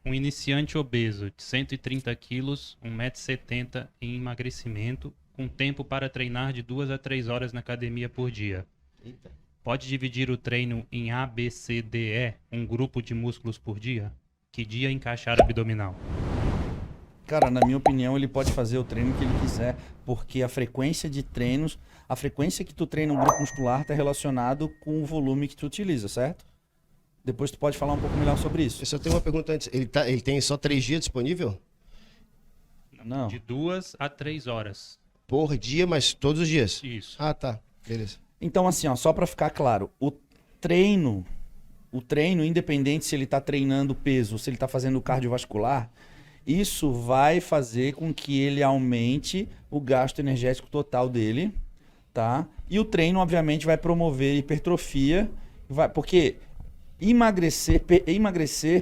um iniciante obeso de 130 quilos, 1,70 m em emagrecimento, com tempo para treinar de 2 a 3 horas na academia por dia. Eita. Pode dividir o treino em A, B, C, D, E, um grupo de músculos por dia? Que dia encaixar abdominal? Cara, na minha opinião, ele pode fazer o treino que ele quiser, porque a frequência de treinos, a frequência que tu treina um grupo muscular está relacionado com o volume que tu utiliza, certo? Depois tu pode falar um pouco melhor sobre isso. Eu só tenho uma pergunta antes. Ele tem só 3 dias disponível? Não. De 2 a 3 horas. Por dia, mas todos os dias? Isso. Ah, tá. Beleza. Então, assim, ó, só para ficar claro, o treino, independente se ele está treinando peso ou se ele está fazendo cardiovascular, isso vai fazer com que ele aumente o gasto energético total dele, tá? E o treino, obviamente, vai promover hipertrofia, porque emagrecer,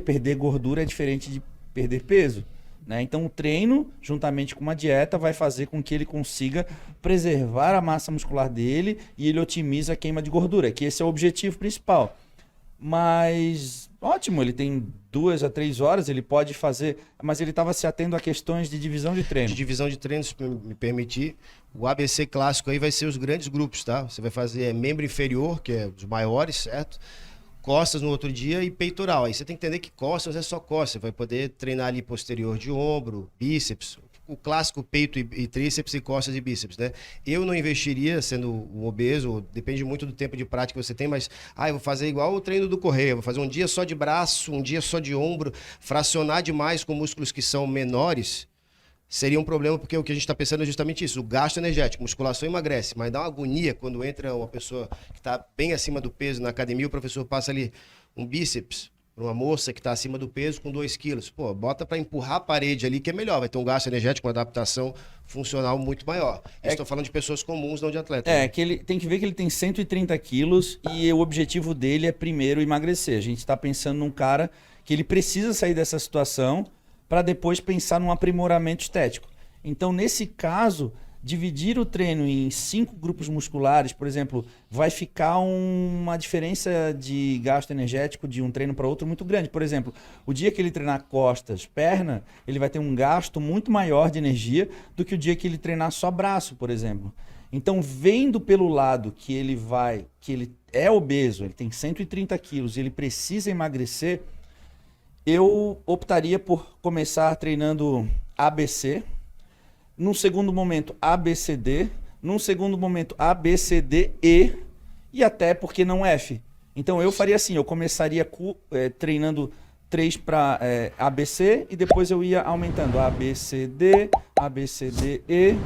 perder gordura é diferente de perder peso, né? Então, o treino, juntamente com uma dieta, vai fazer com que ele consiga preservar a massa muscular dele e ele otimiza a queima de gordura, que esse é o objetivo principal. Mas, ótimo, ele tem 2 a 3 horas, ele pode fazer, mas ele estava se atendo a questões de divisão de treino. De divisão de treinos, se me permitir, o ABC clássico aí vai ser os grandes grupos, tá? Você vai fazer membro inferior, que é os maiores, certo? Costas no outro dia e peitoral. Aí você tem que entender que costas é só costas. Você vai poder treinar ali posterior de ombro, bíceps, o clássico peito e tríceps e costas e bíceps, né? Eu não investiria sendo um obeso, depende muito do tempo de prática que você tem, mas eu vou fazer igual o treino do correio, vou fazer um dia só de braço, um dia só de ombro, fracionar demais com músculos que são menores, seria um problema, porque o que a gente está pensando é justamente isso, o gasto energético, musculação emagrece, mas dá uma agonia quando entra uma pessoa que está bem acima do peso na academia, o professor passa ali um bíceps, para uma moça que está acima do peso com 2 quilos. Pô, bota para empurrar a parede ali que é melhor. Vai ter um gasto energético, uma adaptação funcional muito maior. Estou falando de pessoas comuns, não de atletas. É, que ele tem que ver que ele tem 130 quilos e o objetivo dele é primeiro emagrecer. A gente está pensando num cara que ele precisa sair dessa situação para depois pensar num aprimoramento estético. Então, nesse caso, dividir o treino em 5 grupos musculares, por exemplo, vai ficar uma diferença de gasto energético de um treino para outro muito grande. Por exemplo, o dia que ele treinar costas, perna, ele vai ter um gasto muito maior de energia do que o dia que ele treinar só braço, por exemplo. Então, vendo pelo lado que ele é obeso, ele tem 130 quilos e ele precisa emagrecer, eu optaria por começar treinando ABC, num segundo momento ABCD, num segundo momento ABCDE e até porque não F. Então eu faria assim, eu começaria treinando 3 para ABC e depois eu ia aumentando ABCD, ABCDE,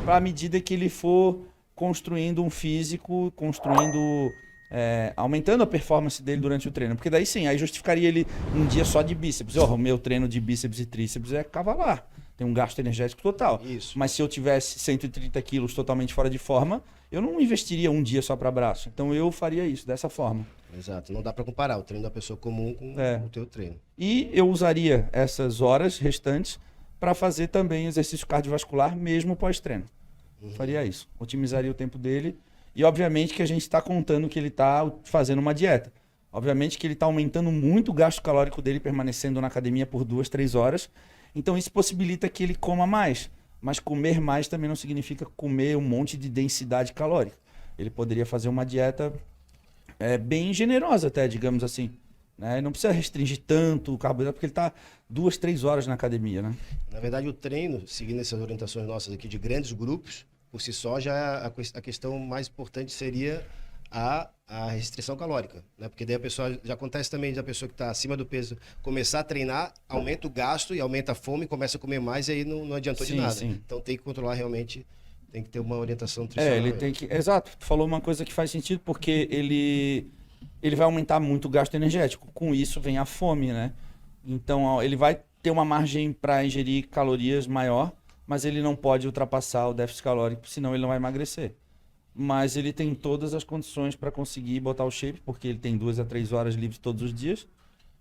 à medida que ele for construindo um físico, aumentando a performance dele durante o treino. Porque daí sim, aí justificaria ele um dia só de bíceps. O meu treino de bíceps e tríceps é cavalar. Tem um gasto energético total. Isso. Mas se eu tivesse 130 quilos totalmente fora de forma, eu não investiria um dia só para braço. Então eu faria isso, dessa forma. Exato. Não dá para comparar o treino da pessoa comum com o teu treino. E eu usaria essas horas restantes para fazer também exercício cardiovascular mesmo pós-treino. Faria isso. Otimizaria o tempo dele. E obviamente que a gente está contando que ele está fazendo uma dieta. Obviamente que ele está aumentando muito o gasto calórico dele permanecendo na academia por 2, 3 horas. Então isso possibilita que ele coma mais. Mas comer mais também não significa comer um monte de densidade calórica. Ele poderia fazer uma dieta bem generosa até, digamos assim. Né? Não precisa restringir tanto o carboidrato, porque ele está 2, 3 horas na academia. Né? Na verdade, o treino, seguindo essas orientações nossas aqui de grandes grupos, por si só, já a questão mais importante seria a restrição calórica, né? Porque daí a pessoa, já acontece também da pessoa que está acima do peso começar a treinar, aumenta o gasto e aumenta a fome, começa a comer mais e aí não adiantou de nada. Sim. Então tem que controlar realmente, tem que ter uma orientação nutricional. Ele tem que... Exato, tu falou uma coisa que faz sentido, porque ele vai aumentar muito o gasto energético. Com isso vem a fome, né? Então ele vai ter uma margem para ingerir calorias maior, mas ele não pode ultrapassar o déficit calórico, senão ele não vai emagrecer. Mas ele tem todas as condições para conseguir botar o shape, porque ele tem 2 a 3 horas livres todos os dias,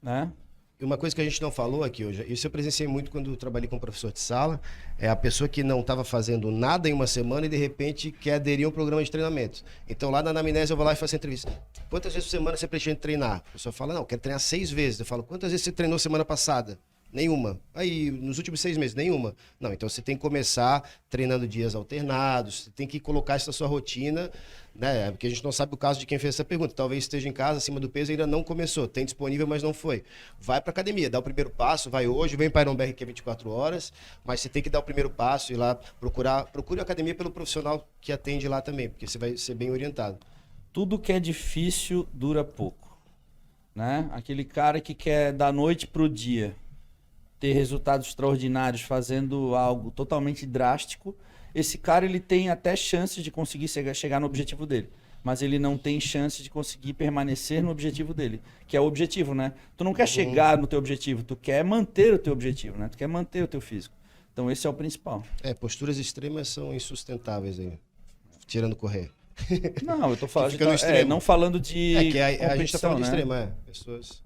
né? E uma coisa que a gente não falou aqui hoje, isso eu presenciei muito quando eu trabalhei com professor de sala, é a pessoa que não estava fazendo nada em uma semana e de repente quer aderir a um programa de treinamento. Então lá na anamnese eu vou lá e faço a entrevista. Quantas vezes por semana você pretende treinar? A pessoa fala, não, eu quero treinar 6 vezes. Eu falo, quantas vezes você treinou semana passada? Nenhuma. Aí, nos últimos 6 meses, nenhuma. Não, então você tem que começar treinando dias alternados, você tem que colocar isso na sua rotina, né? Porque a gente não sabe o caso de quem fez essa pergunta. Talvez esteja em casa, acima do peso, e ainda não começou. Tem disponível, mas não foi. Vai para academia, dá o primeiro passo, vai hoje, vem para Iron BR, que é 24 horas, mas você tem que dar o primeiro passo e ir lá procure a academia pelo profissional que atende lá também, porque você vai ser bem orientado. Tudo que é difícil dura pouco, né? Aquele cara que quer da noite pro dia ter resultados extraordinários fazendo algo totalmente drástico, esse cara ele tem até chances de conseguir chegar no objetivo dele, mas ele não tem chance de conseguir permanecer no objetivo dele, que é o objetivo, né? Tu não quer chegar no teu objetivo, tu quer manter o teu objetivo, né? Tu quer manter o teu físico. Então esse é o principal. Posturas extremas são insustentáveis aí, tirando correr. Não, eu tô falando, Fica no extremo. não falando de a gente tá falando de né? extremo, pessoas...